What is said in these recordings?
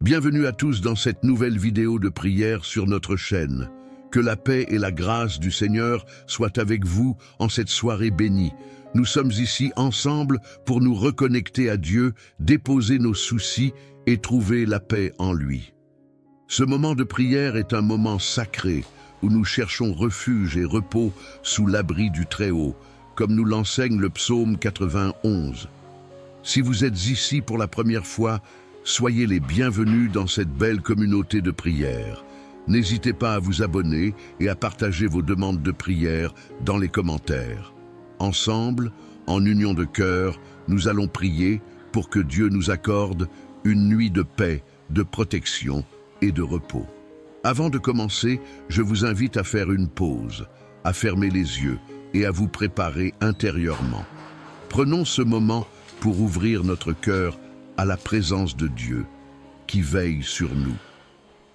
Bienvenue à tous dans cette nouvelle vidéo de prière sur notre chaîne. Que la paix et la grâce du Seigneur soient avec vous en cette soirée bénie. Nous sommes ici ensemble pour nous reconnecter à Dieu, déposer nos soucis et trouver la paix en lui. Ce moment de prière est un moment sacré où nous cherchons refuge et repos sous l'abri du Très-Haut, comme nous l'enseigne le psaume 91. Si vous êtes ici pour la première fois, soyez les bienvenus dans cette belle communauté de prière. N'hésitez pas à vous abonner et à partager vos demandes de prière dans les commentaires. Ensemble, en union de cœur, nous allons prier pour que Dieu nous accorde une nuit de paix, de protection et de repos. Avant de commencer, je vous invite à faire une pause, à fermer les yeux et à vous préparer intérieurement. Prenons ce moment pour ouvrir notre cœur à la présence de Dieu qui veille sur nous.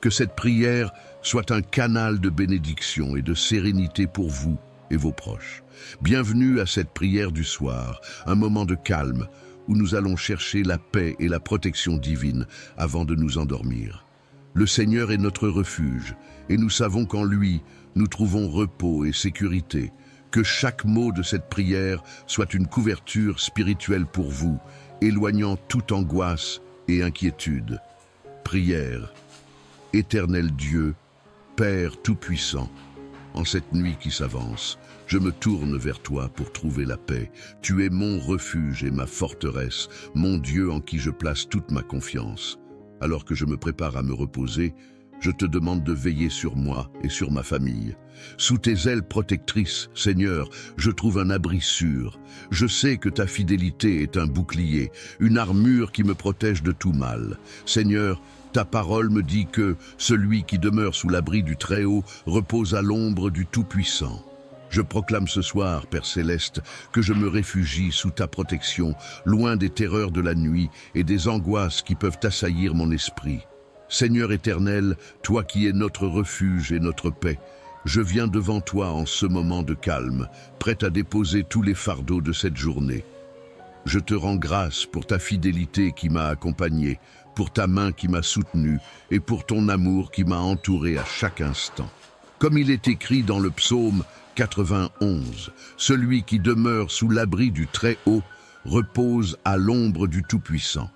Que cette prière soit un canal de bénédiction et de sérénité pour vous et vos proches. Bienvenue à cette prière du soir, un moment de calme où nous allons chercher la paix et la protection divine avant de nous endormir. Le Seigneur est notre refuge et nous savons qu'en lui, nous trouvons repos et sécurité. Que chaque mot de cette prière soit une couverture spirituelle pour vous, éloignant toute angoisse et inquiétude. Prière. Éternel Dieu, Père Tout-Puissant, en cette nuit qui s'avance, je me tourne vers toi pour trouver la paix. Tu es mon refuge et ma forteresse, mon Dieu en qui je place toute ma confiance. Alors que je me prépare à me reposer, je te demande de veiller sur moi et sur ma famille. Sous tes ailes protectrices, Seigneur, je trouve un abri sûr. Je sais que ta fidélité est un bouclier, une armure qui me protège de tout mal. Seigneur, ta parole me dit que celui qui demeure sous l'abri du Très-Haut repose à l'ombre du Tout-Puissant. Je proclame ce soir, Père Céleste, que je me réfugie sous ta protection, loin des terreurs de la nuit et des angoisses qui peuvent assaillir mon esprit. Seigneur éternel, toi qui es notre refuge et notre paix, je viens devant toi en ce moment de calme, prêt à déposer tous les fardeaux de cette journée. Je te rends grâce pour ta fidélité qui m'a accompagné, pour ta main qui m'a soutenu et pour ton amour qui m'a entouré à chaque instant. Comme il est écrit dans le psaume 91, celui qui demeure sous l'abri du Très-Haut repose à l'ombre du Tout-Puissant.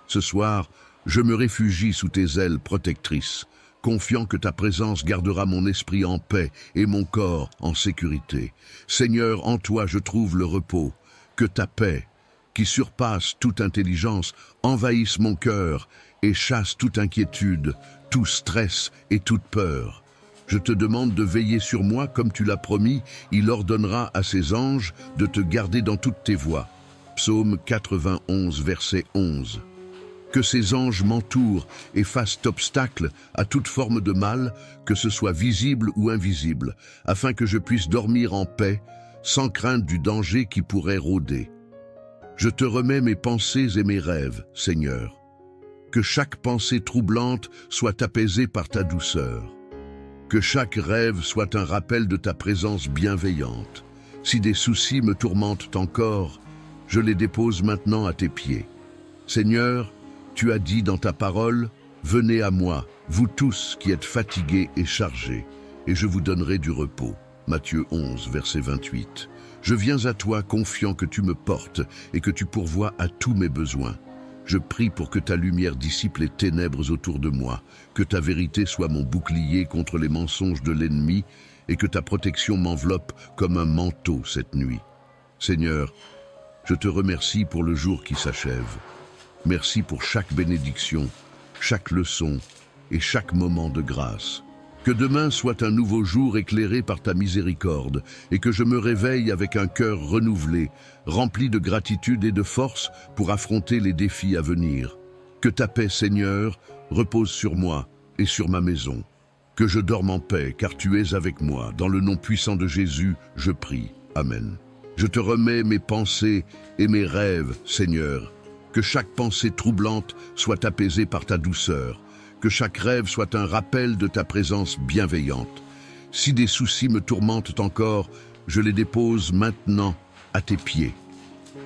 Ce soir, je me réfugie sous tes ailes protectrices, confiant que ta présence gardera mon esprit en paix et mon corps en sécurité. Seigneur, en toi je trouve le repos. Que ta paix, qui surpasse toute intelligence, envahisse mon cœur et chasse toute inquiétude, tout stress et toute peur. Je te demande de veiller sur moi comme tu l'as promis, il ordonnera à ses anges de te garder dans toutes tes voies. Psaume 91, verset 11. Que ces anges m'entourent et fassent obstacle à toute forme de mal, que ce soit visible ou invisible, afin que je puisse dormir en paix, sans crainte du danger qui pourrait rôder. Je te remets mes pensées et mes rêves, Seigneur. Que chaque pensée troublante soit apaisée par ta douceur. Que chaque rêve soit un rappel de ta présence bienveillante. Si des soucis me tourmentent encore, je les dépose maintenant à tes pieds. Seigneur, tu as dit dans ta parole, « Venez à moi, vous tous qui êtes fatigués et chargés, et je vous donnerai du repos. » Matthieu 11, verset 28. Je viens à toi confiant que tu me portes et que tu pourvois à tous mes besoins. Je prie pour que ta lumière dissipe les ténèbres autour de moi, que ta vérité soit mon bouclier contre les mensonges de l'ennemi et que ta protection m'enveloppe comme un manteau cette nuit. Seigneur, je te remercie pour le jour qui s'achève. Merci pour chaque bénédiction, chaque leçon et chaque moment de grâce. Que demain soit un nouveau jour éclairé par ta miséricorde et que je me réveille avec un cœur renouvelé, rempli de gratitude et de force pour affronter les défis à venir. Que ta paix, Seigneur, repose sur moi et sur ma maison. Que je dorme en paix, car tu es avec moi. Dans le nom puissant de Jésus, je prie. Amen. Je te remets mes pensées et mes rêves, Seigneur. Que chaque pensée troublante soit apaisée par ta douceur. Que chaque rêve soit un rappel de ta présence bienveillante. Si des soucis me tourmentent encore, je les dépose maintenant à tes pieds.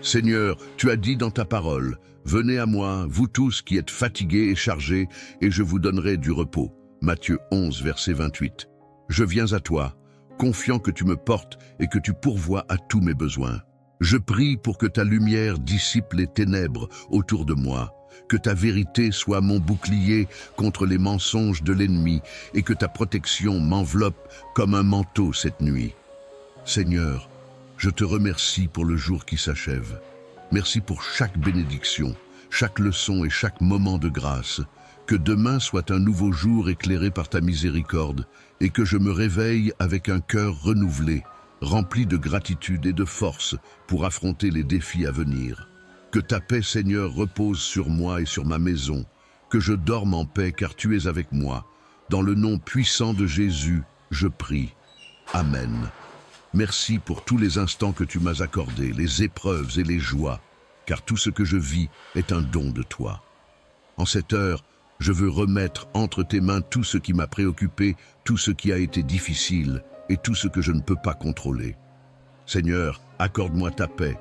Seigneur, tu as dit dans ta parole, Venez à moi, vous tous qui êtes fatigués et chargés, et je vous donnerai du repos. Matthieu 11, verset 28. Je viens à toi, confiant que tu me portes et que tu pourvois à tous mes besoins. Je prie pour que ta lumière dissipe les ténèbres autour de moi, que ta vérité soit mon bouclier contre les mensonges de l'ennemi et que ta protection m'enveloppe comme un manteau cette nuit. Seigneur, je te remercie pour le jour qui s'achève. Merci pour chaque bénédiction, chaque leçon et chaque moment de grâce. Que demain soit un nouveau jour éclairé par ta miséricorde et que je me réveille avec un cœur renouvelé, rempli de gratitude et de force pour affronter les défis à venir. Que ta paix, Seigneur, repose sur moi et sur ma maison, que je dorme en paix car tu es avec moi. Dans le nom puissant de Jésus, je prie. Amen. Merci pour tous les instants que tu m'as accordés, les épreuves et les joies, car tout ce que je vis est un don de toi. En cette heure, je veux remettre entre tes mains tout ce qui m'a préoccupé, tout ce qui a été difficile et tout ce que je ne peux pas contrôler. Seigneur, accorde-moi ta paix.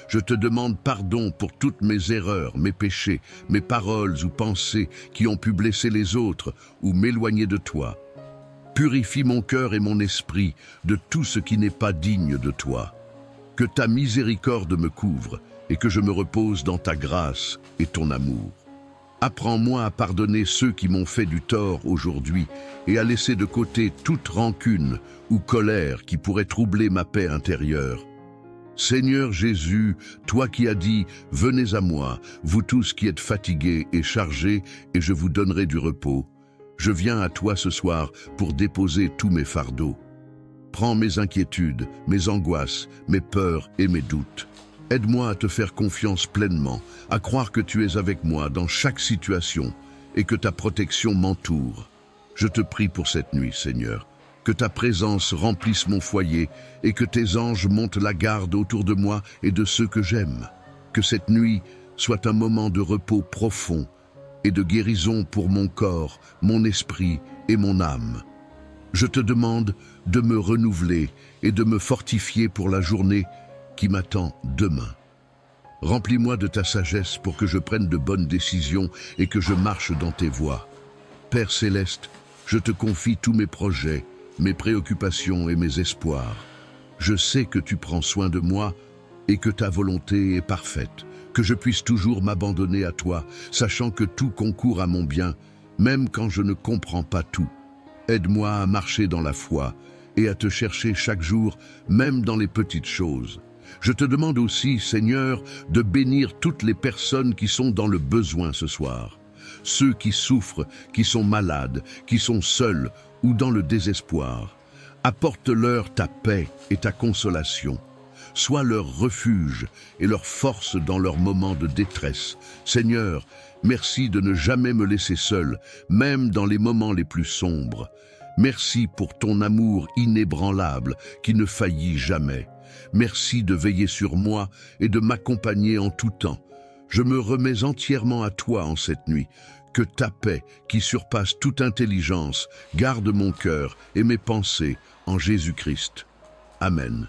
Je te demande pardon pour toutes mes erreurs, mes péchés, mes paroles ou pensées qui ont pu blesser les autres ou m'éloigner de toi. Purifie mon cœur et mon esprit de tout ce qui n'est pas digne de toi. Que ta miséricorde me couvre et que je me repose dans ta grâce et ton amour. Apprends-moi à pardonner ceux qui m'ont fait du tort aujourd'hui et à laisser de côté toute rancune ou colère qui pourrait troubler ma paix intérieure. Seigneur Jésus, toi qui as dit « Venez à moi, vous tous qui êtes fatigués et chargés, et je vous donnerai du repos ». Je viens à toi ce soir pour déposer tous mes fardeaux. Prends mes inquiétudes, mes angoisses, mes peurs et mes doutes. Aide-moi à te faire confiance pleinement, à croire que tu es avec moi dans chaque situation et que ta protection m'entoure. Je te prie pour cette nuit, Seigneur, que ta présence remplisse mon foyer et que tes anges montent la garde autour de moi et de ceux que j'aime. Que cette nuit soit un moment de repos profond et de guérison pour mon corps, mon esprit et mon âme. Je te demande de me renouveler et de me fortifier pour la journée qui m'attend demain. Remplis-moi de ta sagesse pour que je prenne de bonnes décisions et que je marche dans tes voies. Père céleste, je te confie tous mes projets, mes préoccupations et mes espoirs. Je sais que tu prends soin de moi et que ta volonté est parfaite, que je puisse toujours m'abandonner à toi, sachant que tout concourt à mon bien, même quand je ne comprends pas tout. Aide-moi à marcher dans la foi et à te chercher chaque jour, même dans les petites choses. Je te demande aussi, Seigneur, de bénir toutes les personnes qui sont dans le besoin ce soir. Ceux qui souffrent, qui sont malades, qui sont seuls ou dans le désespoir. Apporte-leur ta paix et ta consolation. Sois leur refuge et leur force dans leurs moments de détresse. Seigneur, merci de ne jamais me laisser seul, même dans les moments les plus sombres. Merci pour ton amour inébranlable qui ne faillit jamais. Merci de veiller sur moi et de m'accompagner en tout temps. Je me remets entièrement à toi en cette nuit. Que ta paix, qui surpasse toute intelligence, garde mon cœur et mes pensées en Jésus-Christ. Amen.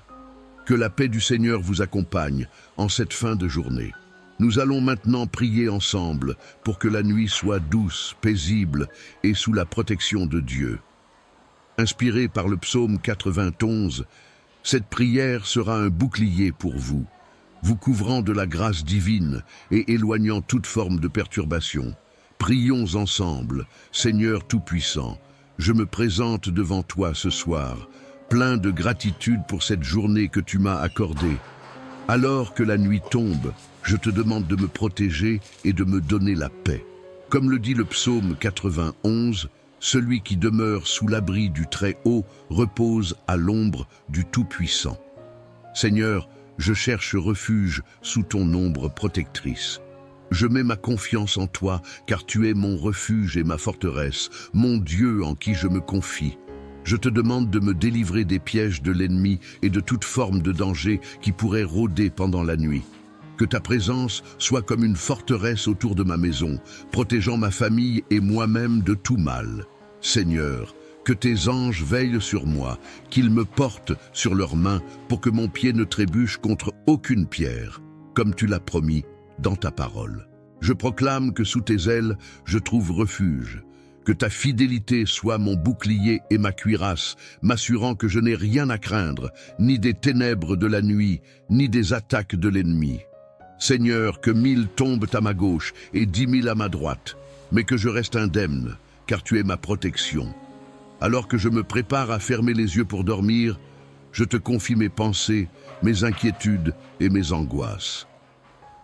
Que la paix du Seigneur vous accompagne en cette fin de journée. Nous allons maintenant prier ensemble pour que la nuit soit douce, paisible et sous la protection de Dieu. Inspiré par le psaume 91, cette prière sera un bouclier pour vous, vous couvrant de la grâce divine et éloignant toute forme de perturbation. Prions ensemble, Seigneur Tout-Puissant, je me présente devant toi ce soir, plein de gratitude pour cette journée que tu m'as accordée. Alors que la nuit tombe, je te demande de me protéger et de me donner la paix. Comme le dit le psaume 91, celui qui demeure sous l'abri du Très-Haut repose à l'ombre du Tout-Puissant. Seigneur, je cherche refuge sous ton ombre protectrice. Je mets ma confiance en toi, car tu es mon refuge et ma forteresse, mon Dieu en qui je me confie. Je te demande de me délivrer des pièges de l'ennemi et de toute forme de danger qui pourrait rôder pendant la nuit. Que ta présence soit comme une forteresse autour de ma maison, protégeant ma famille et moi-même de tout mal. Seigneur, que tes anges veillent sur moi, qu'ils me portent sur leurs mains pour que mon pied ne trébuche contre aucune pierre, comme tu l'as promis dans ta parole. Je proclame que sous tes ailes, je trouve refuge. Que ta fidélité soit mon bouclier et ma cuirasse, m'assurant que je n'ai rien à craindre, ni des ténèbres de la nuit, ni des attaques de l'ennemi. Seigneur, que 1000 tombent à ma gauche et 10 000 à ma droite, mais que je reste indemne, car tu es ma protection. Alors que je me prépare à fermer les yeux pour dormir, je te confie mes pensées, mes inquiétudes et mes angoisses.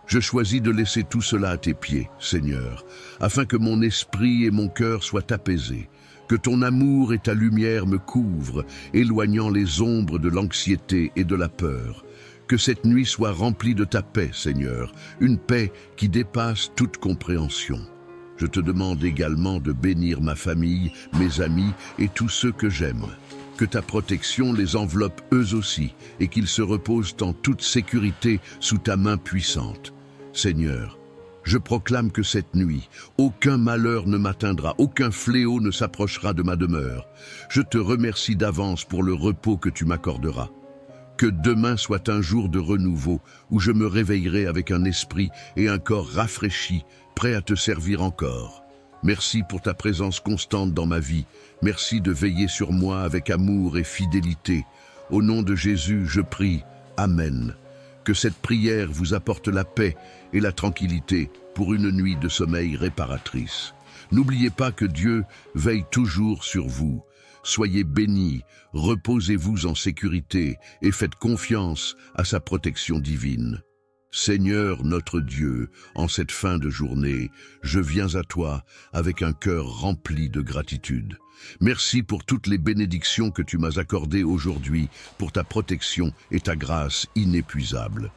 Je choisis de laisser tout cela à tes pieds, Seigneur, afin que mon esprit et mon cœur soient apaisés, que ton amour et ta lumière me couvrent, éloignant les ombres de l'anxiété et de la peur. Que cette nuit soit remplie de ta paix, Seigneur, une paix qui dépasse toute compréhension. Je te demande également de bénir ma famille, mes amis et tous ceux que j'aime. Que ta protection les enveloppe eux aussi et qu'ils se reposent en toute sécurité sous ta main puissante. Seigneur, je proclame que cette nuit, aucun malheur ne m'atteindra, aucun fléau ne s'approchera de ma demeure. Je te remercie d'avance pour le repos que tu m'accorderas. Que demain soit un jour de renouveau où je me réveillerai avec un esprit et un corps rafraîchis, prêt à te servir encore. Merci pour ta présence constante dans ma vie. Merci de veiller sur moi avec amour et fidélité. Au nom de Jésus, je prie. Amen. Que cette prière vous apporte la paix et la tranquillité pour une nuit de sommeil réparatrice. N'oubliez pas que Dieu veille toujours sur vous. Soyez bénis, reposez-vous en sécurité et faites confiance à sa protection divine. Seigneur notre Dieu, en cette fin de journée, je viens à toi avec un cœur rempli de gratitude. Merci pour toutes les bénédictions que tu m'as accordées aujourd'hui, pour ta protection et ta grâce inépuisable.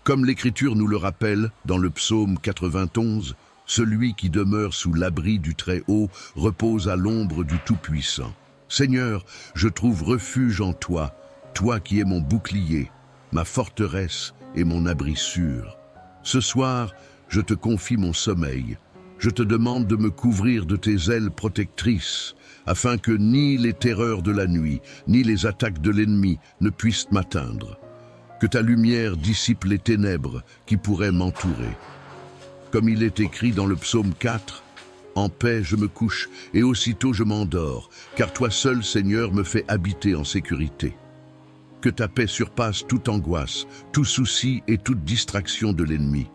Comme l'Écriture nous le rappelle dans le psaume 91, celui qui demeure sous l'abri du Très-Haut repose à l'ombre du Tout-Puissant. Seigneur, je trouve refuge en toi, toi qui es mon bouclier, ma forteresse et mon abri sûr. Ce soir, je te confie mon sommeil. Je te demande de me couvrir de tes ailes protectrices, afin que ni les terreurs de la nuit, ni les attaques de l'ennemi ne puissent m'atteindre. Que ta lumière dissipe les ténèbres qui pourraient m'entourer. Comme il est écrit dans le psaume 4, « En paix je me couche et aussitôt je m'endors, car toi seul, Seigneur, me fais habiter en sécurité. » Que ta paix surpasse toute angoisse, tout souci et toute distraction de l'ennemi.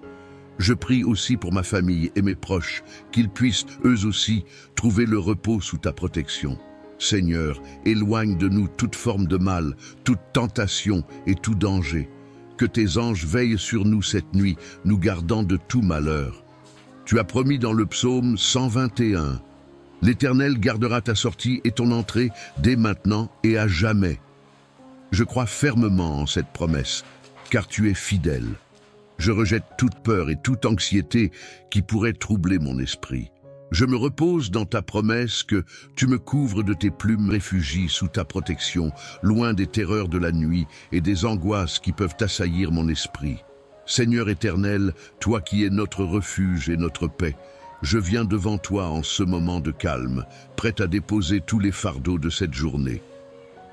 Je prie aussi pour ma famille et mes proches, qu'ils puissent, eux aussi, trouver le repos sous ta protection. Seigneur, éloigne de nous toute forme de mal, toute tentation et tout danger. Que tes anges veillent sur nous cette nuit, nous gardant de tout malheur. Tu as promis dans le psaume 121, « L'Éternel gardera ta sortie et ton entrée dès maintenant et à jamais. » Je crois fermement en cette promesse, car tu es fidèle. Je rejette toute peur et toute anxiété qui pourraient troubler mon esprit. Je me repose dans ta promesse que tu me couvres de tes plumes réfugies sous ta protection, loin des terreurs de la nuit et des angoisses qui peuvent assaillir mon esprit. Seigneur éternel, toi qui es notre refuge et notre paix, je viens devant toi en ce moment de calme, prêt à déposer tous les fardeaux de cette journée.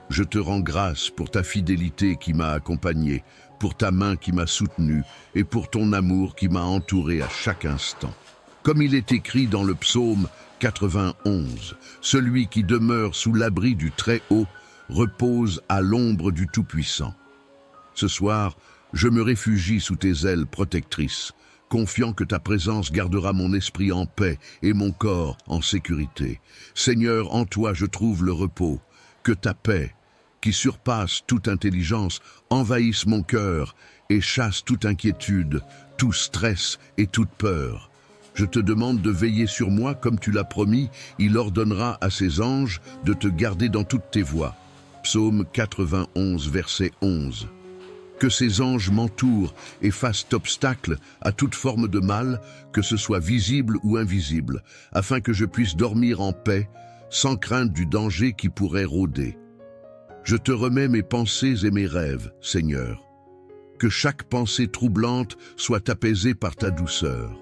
Je te rends grâce pour ta fidélité qui m'a accompagné, pour ta main qui m'a soutenu et pour ton amour qui m'a entouré à chaque instant. Comme il est écrit dans le psaume 91, celui qui demeure sous l'abri du Très-Haut repose à l'ombre du Tout-Puissant. Ce soir, je me réfugie sous tes ailes protectrices, confiant que ta présence gardera mon esprit en paix et mon corps en sécurité. Seigneur, en toi je trouve le repos. Que ta paix, qui surpasse toute intelligence, envahisse mon cœur et chasse toute inquiétude, tout stress et toute peur. Je te demande de veiller sur moi comme tu l'as promis, il ordonnera à ses anges de te garder dans toutes tes voies. Psaume 91, verset 11. Que ces anges m'entourent et fassent obstacle à toute forme de mal, que ce soit visible ou invisible, afin que je puisse dormir en paix, sans crainte du danger qui pourrait rôder. Je te remets mes pensées et mes rêves, Seigneur. Que chaque pensée troublante soit apaisée par ta douceur.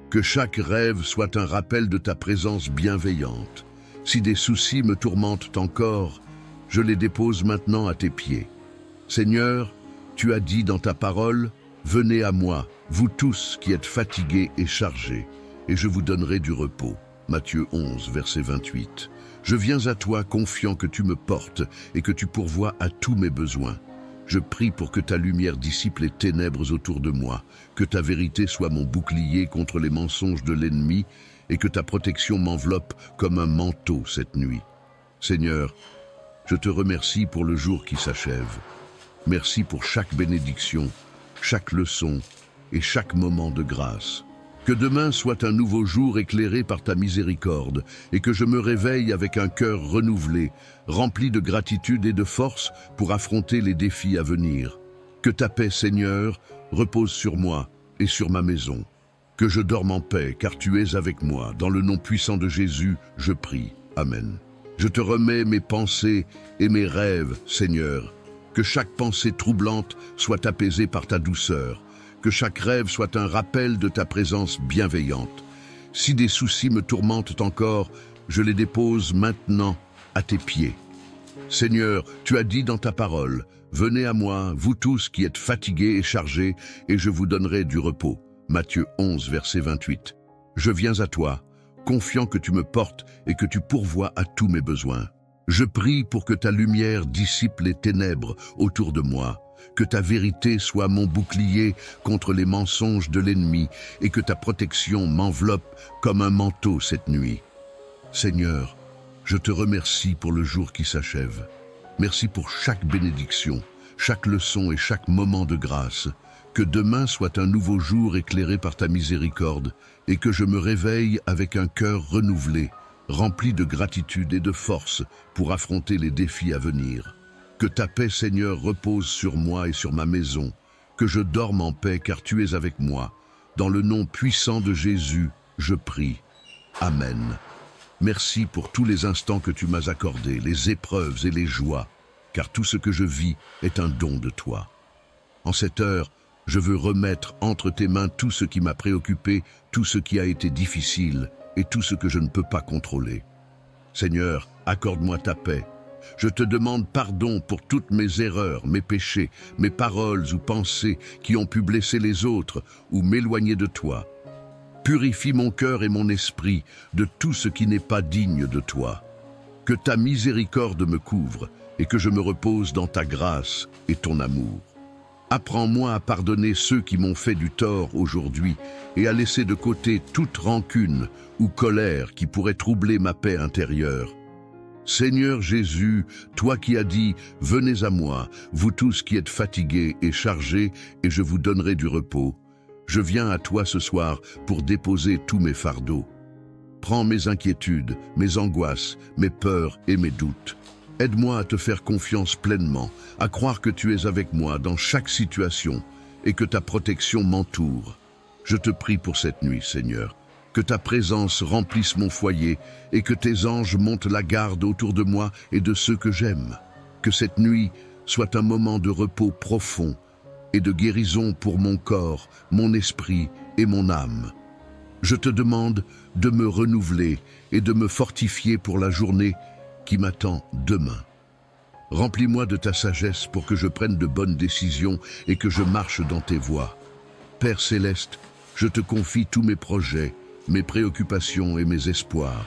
Que chaque rêve soit un rappel de ta présence bienveillante. Si des soucis me tourmentent encore, je les dépose maintenant à tes pieds. Seigneur, tu as dit dans ta parole, Venez à moi, vous tous qui êtes fatigués et chargés, et je vous donnerai du repos. Matthieu 11, verset 28. Je viens à toi confiant que tu me portes et que tu pourvois à tous mes besoins. Je prie pour que ta lumière dissipe les ténèbres autour de moi, que ta vérité soit mon bouclier contre les mensonges de l'ennemi et que ta protection m'enveloppe comme un manteau cette nuit. Seigneur, je te remercie pour le jour qui s'achève. Merci pour chaque bénédiction, chaque leçon et chaque moment de grâce. Que demain soit un nouveau jour éclairé par ta miséricorde et que je me réveille avec un cœur renouvelé, rempli de gratitude et de force pour affronter les défis à venir. Que ta paix, Seigneur, repose sur moi et sur ma maison. Que je dorme en paix, car tu es avec moi. Dans le nom puissant de Jésus, je prie. Amen. Je te remets mes pensées et mes rêves, Seigneur. Que chaque pensée troublante soit apaisée par ta douceur. Que chaque rêve soit un rappel de ta présence bienveillante. Si des soucis me tourmentent encore, je les dépose maintenant à tes pieds. Seigneur, tu as dit dans ta parole, « Venez à moi, vous tous qui êtes fatigués et chargés, et je vous donnerai du repos. » Matthieu 11, verset 28. Je viens à toi, confiant que tu me portes et que tu pourvois à tous mes besoins. Je prie pour que ta lumière dissipe les ténèbres autour de moi, que ta vérité soit mon bouclier contre les mensonges de l'ennemi et que ta protection m'enveloppe comme un manteau cette nuit. Seigneur, je te remercie pour le jour qui s'achève. Merci pour chaque bénédiction, chaque leçon et chaque moment de grâce. Que demain soit un nouveau jour éclairé par ta miséricorde et que je me réveille avec un cœur renouvelé, rempli de gratitude et de force pour affronter les défis à venir. Que ta paix, Seigneur, repose sur moi et sur ma maison, que je dorme en paix car tu es avec moi. Dans le nom puissant de Jésus, je prie. Amen. Merci pour tous les instants que tu m'as accordés, les épreuves et les joies, car tout ce que je vis est un don de toi. En cette heure, je veux remettre entre tes mains tout ce qui m'a préoccupé, tout ce qui a été difficile et tout ce que je ne peux pas contrôler. Seigneur, accorde-moi ta paix. Je te demande pardon pour toutes mes erreurs, mes péchés, mes paroles ou pensées qui ont pu blesser les autres ou m'éloigner de toi. Purifie mon cœur et mon esprit de tout ce qui n'est pas digne de toi. Que ta miséricorde me couvre et que je me repose dans ta grâce et ton amour. Apprends-moi à pardonner ceux qui m'ont fait du tort aujourd'hui et à laisser de côté toute rancune ou colère qui pourrait troubler ma paix intérieure. Seigneur Jésus, toi qui as dit « Venez à moi, vous tous qui êtes fatigués et chargés, et je vous donnerai du repos », je viens à toi ce soir pour déposer tous mes fardeaux. Prends mes inquiétudes, mes angoisses, mes peurs et mes doutes. Aide-moi à te faire confiance pleinement, à croire que tu es avec moi dans chaque situation et que ta protection m'entoure. Je te prie pour cette nuit, Seigneur, que ta présence remplisse mon foyer et que tes anges montent la garde autour de moi et de ceux que j'aime. Que cette nuit soit un moment de repos profond et de guérison pour mon corps, mon esprit et mon âme. Je te demande de me renouveler et de me fortifier pour la journée qui m'attend demain. Remplis-moi de ta sagesse pour que je prenne de bonnes décisions et que je marche dans tes voies. Père céleste, je te confie tous mes projets, mes préoccupations et mes espoirs.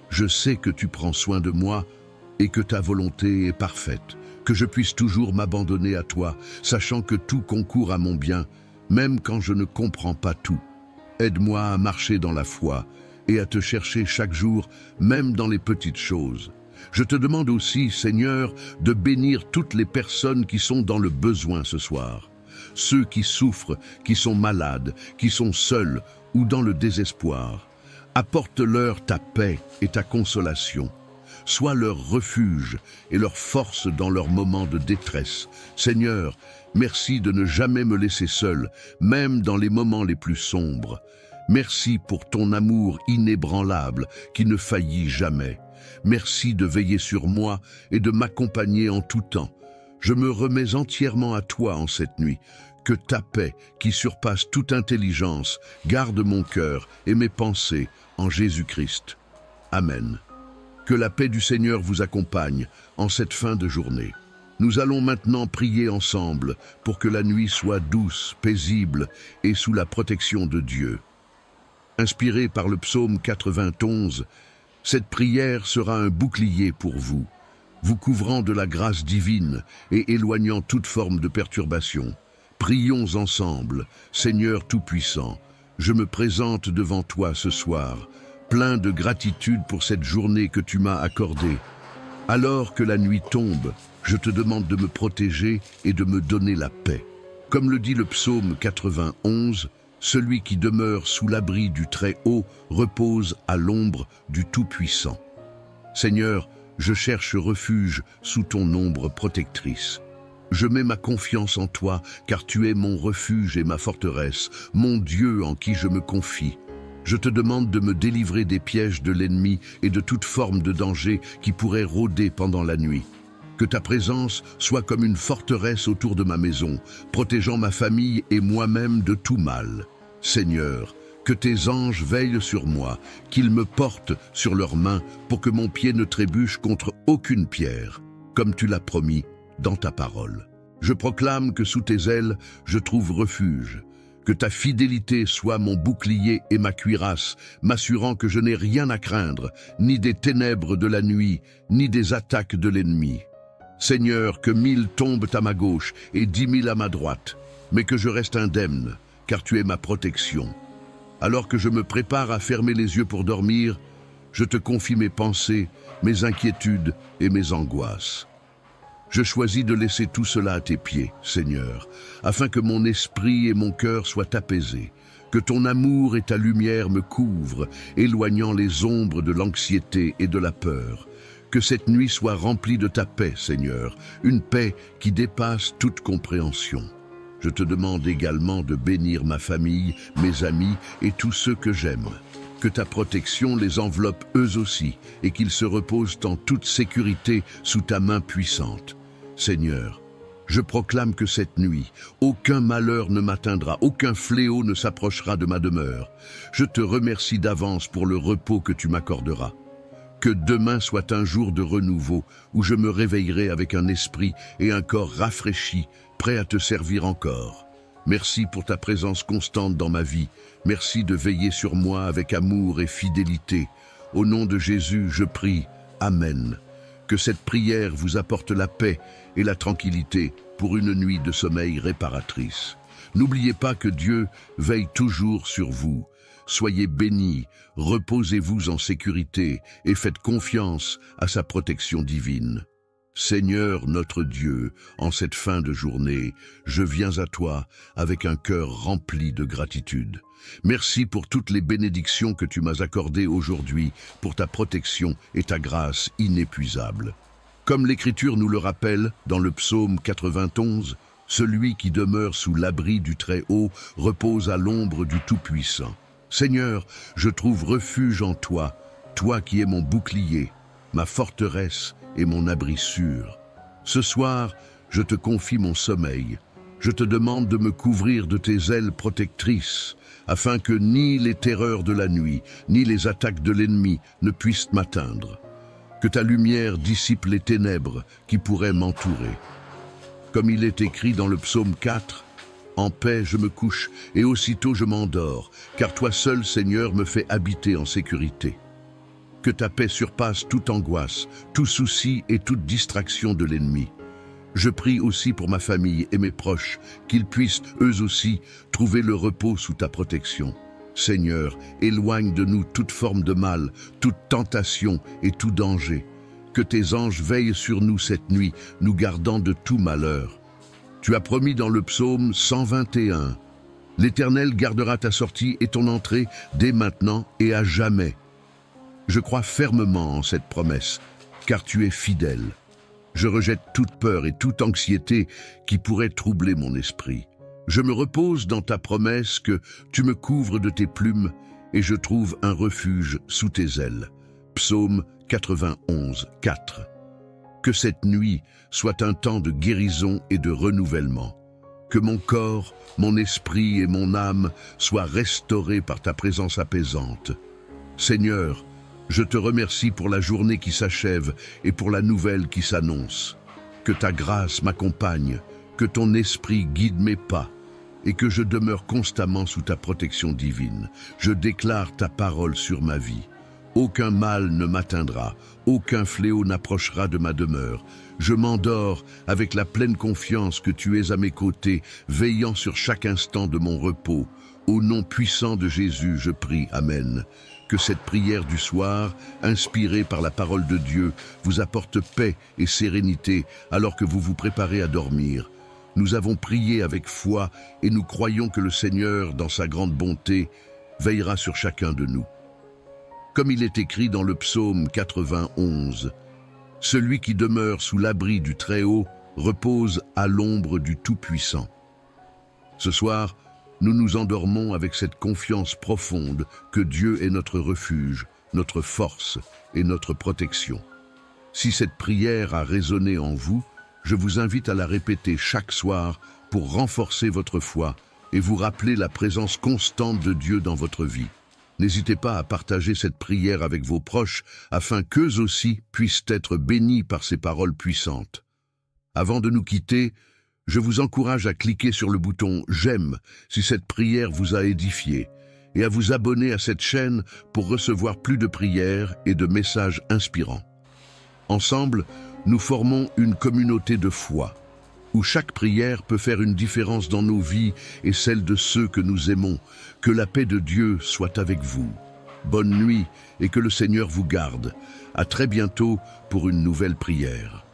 Je sais que tu prends soin de moi et que ta volonté est parfaite, que je puisse toujours m'abandonner à toi, sachant que tout concourt à mon bien, même quand je ne comprends pas tout. Aide-moi à marcher dans la foi et à te chercher chaque jour, même dans les petites choses. Je te demande aussi, Seigneur, de bénir toutes les personnes qui sont dans le besoin ce soir. Ceux qui souffrent, qui sont malades, qui sont seuls ou dans le désespoir. Apporte-leur ta paix et ta consolation. Sois leur refuge et leur force dans leurs moments de détresse. Seigneur, merci de ne jamais me laisser seul, même dans les moments les plus sombres. Merci pour ton amour inébranlable qui ne faillit jamais. Merci de veiller sur moi et de m'accompagner en tout temps. Je me remets entièrement à toi en cette nuit. Que ta paix, qui surpasse toute intelligence, garde mon cœur et mes pensées en Jésus-Christ. Amen. Que la paix du Seigneur vous accompagne en cette fin de journée. Nous allons maintenant prier ensemble pour que la nuit soit douce, paisible et sous la protection de Dieu. Inspiré par le psaume 91, cette prière sera un bouclier pour vous, vous couvrant de la grâce divine et éloignant toute forme de perturbation. Prions ensemble, Seigneur Tout-Puissant, je me présente devant toi ce soir, plein de gratitude pour cette journée que tu m'as accordée. Alors que la nuit tombe, je te demande de me protéger et de me donner la paix. Comme le dit le psaume 91, celui qui demeure sous l'abri du Très-Haut repose à l'ombre du Tout-Puissant. Seigneur, je cherche refuge sous ton ombre protectrice. Je mets ma confiance en toi, car tu es mon refuge et ma forteresse, mon Dieu en qui je me confie. Je te demande de me délivrer des pièges de l'ennemi et de toute forme de danger qui pourrait rôder pendant la nuit. Que ta présence soit comme une forteresse autour de ma maison, protégeant ma famille et moi-même de tout mal. Seigneur, que tes anges veillent sur moi, qu'ils me portent sur leurs mains pour que mon pied ne trébuche contre aucune pierre, comme tu l'as promis dans ta parole. Je proclame que sous tes ailes, je trouve refuge. Que ta fidélité soit mon bouclier et ma cuirasse, m'assurant que je n'ai rien à craindre, ni des ténèbres de la nuit, ni des attaques de l'ennemi. Seigneur, que 1000 tombent à ma gauche et 10 000 à ma droite, mais que je reste indemne, car tu es ma protection. Alors que je me prépare à fermer les yeux pour dormir, je te confie mes pensées, mes inquiétudes et mes angoisses. Je choisis de laisser tout cela à tes pieds, Seigneur, afin que mon esprit et mon cœur soient apaisés, que ton amour et ta lumière me couvrent, éloignant les ombres de l'anxiété et de la peur. Que cette nuit soit remplie de ta paix, Seigneur, une paix qui dépasse toute compréhension. Je te demande également de bénir ma famille, mes amis et tous ceux que j'aime. Que ta protection les enveloppe eux aussi et qu'ils se reposent en toute sécurité sous ta main puissante. Seigneur, je proclame que cette nuit, aucun malheur ne m'atteindra, aucun fléau ne s'approchera de ma demeure. Je te remercie d'avance pour le repos que tu m'accorderas. Que demain soit un jour de renouveau où je me réveillerai avec un esprit et un corps rafraîchis, prêt à te servir encore. Merci pour ta présence constante dans ma vie. Merci de veiller sur moi avec amour et fidélité. Au nom de Jésus, je prie. Amen. Que cette prière vous apporte la paix et la tranquillité pour une nuit de sommeil réparatrice. N'oubliez pas que Dieu veille toujours sur vous. Soyez bénis, reposez-vous en sécurité et faites confiance à sa protection divine. Seigneur notre Dieu, en cette fin de journée, je viens à toi avec un cœur rempli de gratitude. Merci pour toutes les bénédictions que tu m'as accordées aujourd'hui, pour ta protection et ta grâce inépuisable. Comme l'Écriture nous le rappelle dans le psaume 91, celui qui demeure sous l'abri du Très-Haut repose à l'ombre du Tout-Puissant. Seigneur, je trouve refuge en toi, toi qui es mon bouclier, ma forteresse et mon abri sûr. Ce soir, je te confie mon sommeil. Je te demande de me couvrir de tes ailes protectrices, afin que ni les terreurs de la nuit, ni les attaques de l'ennemi ne puissent m'atteindre. Que ta lumière dissipe les ténèbres qui pourraient m'entourer. Comme il est écrit dans le psaume 4, « En paix je me couche et aussitôt je m'endors, car toi seul, Seigneur, me fais habiter en sécurité. » Que ta paix surpasse toute angoisse, tout souci et toute distraction de l'ennemi. Je prie aussi pour ma famille et mes proches, qu'ils puissent, eux aussi, trouver le repos sous ta protection. Seigneur, éloigne de nous toute forme de mal, toute tentation et tout danger. Que tes anges veillent sur nous cette nuit, nous gardant de tout malheur. Tu as promis dans le psaume 121, « L'Éternel gardera ta sortie et ton entrée dès maintenant et à jamais. » Je crois fermement en cette promesse, car tu es fidèle. Je rejette toute peur et toute anxiété qui pourrait troubler mon esprit. Je me repose dans ta promesse que tu me couvres de tes plumes et je trouve un refuge sous tes ailes. Psaume 91, 4. Que cette nuit soit un temps de guérison et de renouvellement. Que mon corps, mon esprit et mon âme soient restaurés par ta présence apaisante. Seigneur, je te remercie pour la journée qui s'achève et pour la nouvelle qui s'annonce. Que ta grâce m'accompagne, que ton esprit guide mes pas, et que je demeure constamment sous ta protection divine. Je déclare ta parole sur ma vie. Aucun mal ne m'atteindra, aucun fléau n'approchera de ma demeure. Je m'endors avec la pleine confiance que tu es à mes côtés, veillant sur chaque instant de mon repos. Au nom puissant de Jésus, je prie. Amen. Que cette prière du soir, inspirée par la parole de Dieu, vous apporte paix et sérénité alors que vous vous préparez à dormir. Nous avons prié avec foi et nous croyons que le Seigneur, dans sa grande bonté, veillera sur chacun de nous. Comme il est écrit dans le psaume 91, « Celui qui demeure sous l'abri du Très-Haut repose à l'ombre du Tout-Puissant. » Ce soir, nous nous endormons avec cette confiance profonde que Dieu est notre refuge, notre force et notre protection. Si cette prière a résonné en vous, je vous invite à la répéter chaque soir pour renforcer votre foi et vous rappeler la présence constante de Dieu dans votre vie. N'hésitez pas à partager cette prière avec vos proches afin qu'eux aussi puissent être bénis par ces paroles puissantes. Avant de nous quitter, je vous encourage à cliquer sur le bouton « J'aime » si cette prière vous a édifié et à vous abonner à cette chaîne pour recevoir plus de prières et de messages inspirants. Ensemble, nous formons une communauté de foi, où chaque prière peut faire une différence dans nos vies et celle de ceux que nous aimons. Que la paix de Dieu soit avec vous. Bonne nuit et que le Seigneur vous garde. À très bientôt pour une nouvelle prière.